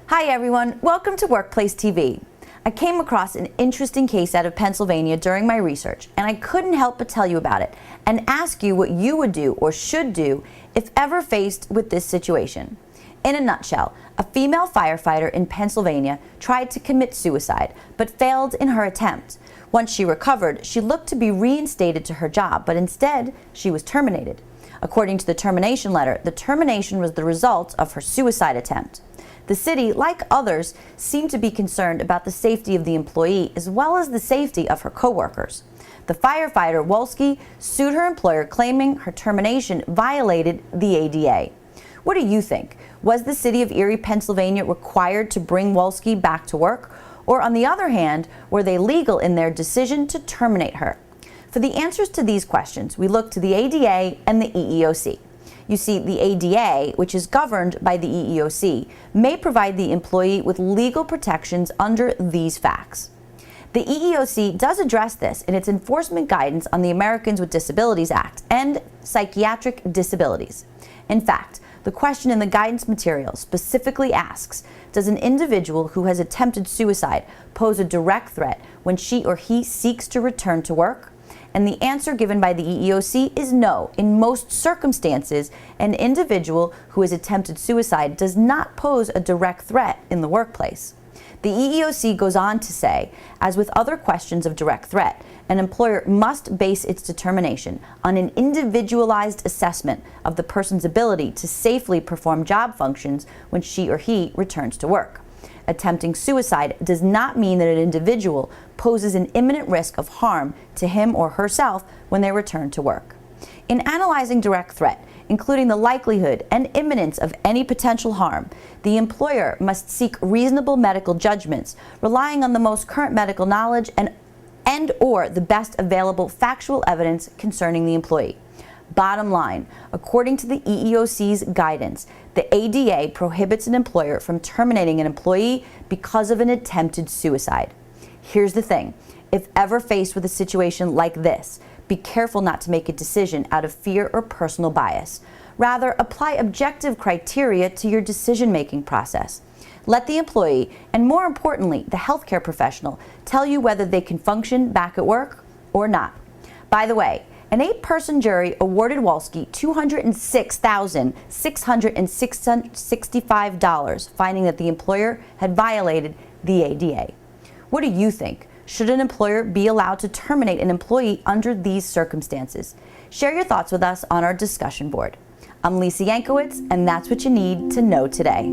Hi everyone, welcome to Workplace TV. I came across an interesting case out of Pennsylvania during my research, and I couldn't help but tell you about it and ask you what you would do or should do if ever faced with this situation. In a nutshell, a female firefighter in Pennsylvania tried to commit suicide, but failed in her attempt. Once she recovered, she looked to be reinstated to her job, but instead, she was terminated. According to the termination letter, the termination was the result of her suicide attempt. The city, like others, seemed to be concerned about the safety of the employee as well as the safety of her coworkers. The firefighter, Wolski, sued her employer claiming her termination violated the ADA. What do you think? Was the city of Erie, Pennsylvania required to bring Wolski back to work? Or on the other hand, were they legal in their decision to terminate her? For the answers to these questions, we look to the ADA and the EEOC. You see, the ADA, which is governed by the EEOC, may provide the employee with legal protections under these facts. The EEOC does address this in its enforcement guidance on the Americans with Disabilities Act and Psychiatric Disabilities. In fact, the question in the guidance material specifically asks, does an individual who has attempted suicide pose a direct threat when she or he seeks to return to work? And the answer given by the EEOC is no. In most circumstances, an individual who has attempted suicide does not pose a direct threat in the workplace. The EEOC goes on to say, as with other questions of direct threat, an employer must base its determination on an individualized assessment of the person's ability to safely perform job functions when she or he returns to work. Attempting suicide does not mean that an individual poses an imminent risk of harm to him or herself when they return to work. In analyzing direct threat, including the likelihood and imminence of any potential harm, the employer must seek reasonable medical judgments, relying on the most current medical knowledge and or the best available factual evidence concerning the employee. Bottom line, according to the EEOC's guidance, the ADA prohibits an employer from terminating an employee because of an attempted suicide. Here's the thing, if ever faced with a situation like this, be careful not to make a decision out of fear or personal bias. Rather, apply objective criteria to your decision-making process. Let the employee, and more importantly, the healthcare professional, tell you whether they can function back at work or not. By the way, an 8-person jury awarded Wolski $206,665, finding that the employer had violated the ADA. What do you think? Should an employer be allowed to terminate an employee under these circumstances? Share your thoughts with us on our discussion board. I'm Lisa Yankowitz, and that's what you need to know today.